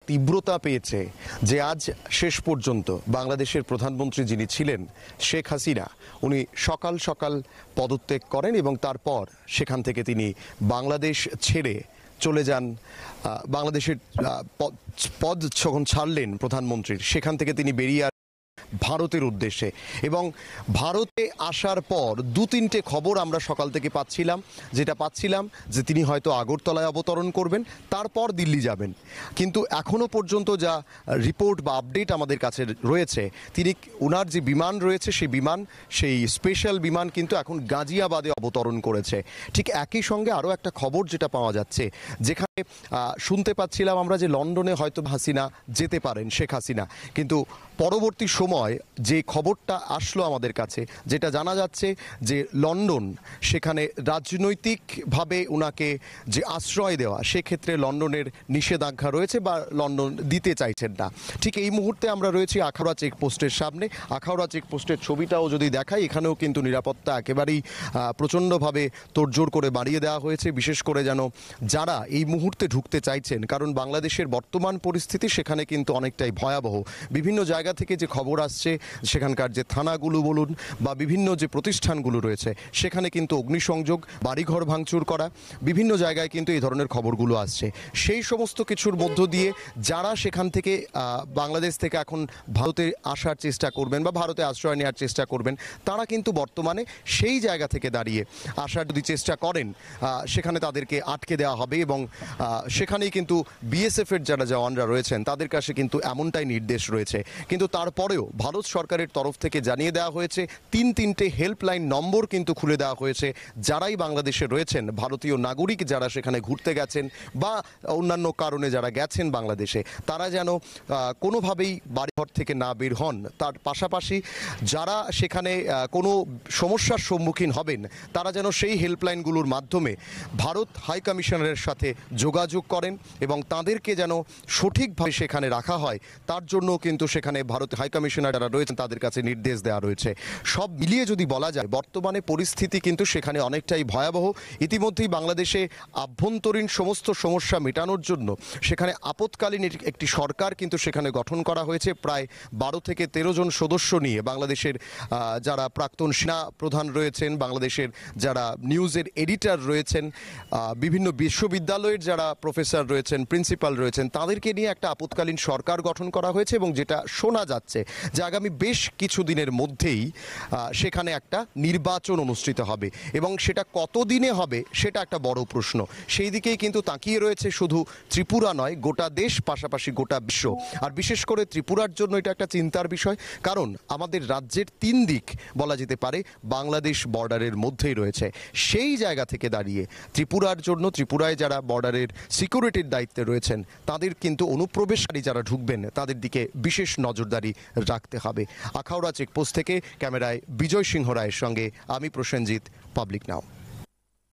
তীব্রতা পেয়েছে যে আজ শেষ পর্যন্ত বাংলাদেশের প্রধানমন্ত্রী যিনি ছিলেন শেখ হাসিনা উনি সকাল সকাল পদত্যাগ করেন এবং তারপর সেখান থেকে তিনি বাংলাদেশ ছেড়ে চলে যান। বাংলাদেশের পদ যখন ছাড়লেন প্রধানমন্ত্রীর, সেখান থেকে তিনি বেরিয়ে ভারতের উদ্দেশ্যে। এবং ভারতে আসার পর দু তিনটে খবর আমরা সকাল থেকে পাচ্ছিলাম, যেটা পাচ্ছিলাম যে তিনি হয়তো আগরতলায় অবতরণ করবেন, তারপর দিল্লি যাবেন। কিন্তু এখনও পর্যন্ত যা রিপোর্ট বা আপডেট আমাদের কাছে রয়েছে, তিনি ওনার যে বিমান রয়েছে সেই স্পেশাল বিমান কিন্তু এখন গাজিয়াবাদে অবতরণ করেছে। ঠিক একই সঙ্গে আরও একটা খবর যেটা পাওয়া যাচ্ছে, যেখানে শুনতে পাচ্ছিলাম আমরা যে লন্ডনে হয়তো হাসিনা যেতে পারেন, শেখ হাসিনা। কিন্তু পরবর্তী সময় যে খবরটা আসলো আমাদের কাছে, যেটা জানা যাচ্ছে যে লন্ডন সেখানে রাজনৈতিকভাবে ওনাকে যে আশ্রয় দেওয়া, সেক্ষেত্রে লন্ডনের নিষেধাজ্ঞা রয়েছে বা লন্ডন দিতে চাইছেন না। ঠিক এই মুহূর্তে আমরা রয়েছি আখাউড়া চেকপোস্টের সামনে। আখাউড়া চেকপোস্টের ছবিটাও যদি দেখাই, এখানেও কিন্তু নিরাপত্তা একেবারেই প্রচণ্ডভাবে তোড়জোড় করে বাড়িয়ে দেওয়া হয়েছে, বিশেষ করে যেন যারা এই মুহূর্তে ঢুকতে চাইছেন, কারণ বাংলাদেশের বর্তমান পরিস্থিতি সেখানে কিন্তু অনেকটাই ভয়াবহ। বিভিন্ন জায়গা থেকে যে খবর আসছে, সেখানকার যে থানাগুলো বলুন বা বিভিন্ন যে প্রতিষ্ঠানগুলো রয়েছে, সেখানে কিন্তু অগ্নিসংযোগ, বাড়িঘর ভাঙচুর করা, বিভিন্ন জায়গায় কিন্তু এই ধরনের খবরগুলো আসছে। সেই সমস্ত কিছুর মধ্য দিয়ে যারা সেখান থেকে বাংলাদেশ থেকে এখন ভারতে আসার চেষ্টা করবেন বা ভারতে আশ্রয় নেওয়ার চেষ্টা করবেন, তারা কিন্তু বর্তমানে সেই জায়গা থেকে দাঁড়িয়ে আসার যদি চেষ্টা করেন, সেখানে তাদেরকে আটকে দেওয়া হবে। এবং সেখানেই কিন্তু বিএসএফের যারা জওয়ানরা রয়েছেন, তাদের কাছে কিন্তু এমনটাই নির্দেশ রয়েছে। কিন্তু তারপরেও ভারত সরকারের তরফ থেকে জানিয়ে দেওয়া হয়েছে, তিনটে হেল্পলাইন নম্বর কিন্তু খুলে দেওয়া হয়েছে। যারাই বাংলাদেশে রয়েছেন, ভারতীয় নাগরিক যারা সেখানে ঘুরতে গেছেন বা অন্যান্য কারণে যারা গেছেন বাংলাদেশে, তারা যেন কোনোভাবেই বাড়িঘর থেকে না বের হন। তার পাশাপাশি যারা সেখানে কোনো সমস্যার সম্মুখীন হবেন, তারা যেন সেই হেল্পলাইনগুলোর মাধ্যমে ভারত হাই কমিশনারের সাথে যোগাযোগ করেন এবং তাদেরকে যেন সঠিকভাবে সেখানে রাখা হয়, তার জন্য কিন্তু সেখানে ভারত হাই কমিশনার যারা রয়েছেন তাদের কাছে নির্দেশ দেওয়া রয়েছে। সব মিলিয়ে যদি বলা যায়, বর্তমানে পরিস্থিতি কিন্তু সেখানে অনেকটাই ভয়াবহ। ইতিমধ্যেই বাংলাদেশে আভ্যন্তরীণ সমস্ত সমস্যা মেটানোর জন্য সেখানে আপৎকালীন একটি সরকার কিন্তু সেখানে গঠন করা হয়েছে। প্রায় 12 থেকে 13 জন সদস্য নিয়ে বাংলাদেশের যারা প্রাক্তন সেনা প্রধান রয়েছেন, বাংলাদেশের যারা নিউজের এডিটর রয়েছেন, বিভিন্ন বিশ্ববিদ্যালয়ের যারা প্রফেসর রয়েছেন, প্রিন্সিপাল রয়েছেন, তাদেরকে নিয়ে একটা আপৎকালীন সরকার গঠন করা হয়েছে। এবং যেটা শোনা যাচ্ছে যে আগামী বেশ কিছু দিনের মধ্যেই সেখানে একটা নির্বাচন অনুষ্ঠিত হবে এবং সেটা কতদিনে হবে সেটা একটা বড় প্রশ্ন। সেই দিকেই কিন্তু তাকিয়ে রয়েছে শুধু ত্রিপুরা নয়, গোটা দেশ, পাশাপাশি গোটা বিশ্ব। আর বিশেষ করে ত্রিপুরার জন্য এটা একটা চিন্তার বিষয়, কারণ আমাদের রাজ্যের 3 দিক বলা যেতে পারে বাংলাদেশ বর্ডারের মধ্যেই রয়েছে। সেই জায়গা থেকে দাঁড়িয়ে ত্রিপুরার জন্য, ত্রিপুরায় যারা বর্ডারের সিকিউরিটির দায়িত্বে রয়েছেন, তাদের কিন্তু অনুপ্রবেশকারী যারা ঢুকবেন তাদের দিকে বিশেষ নজরদারি রাখতে হবে। আখাউড়া চেকপোস্ট থেকে ক্যামেরায় বিজয় সিংহ রায়ের সঙ্গে আমি প্রসেনজিৎ, পাবলিক নাও।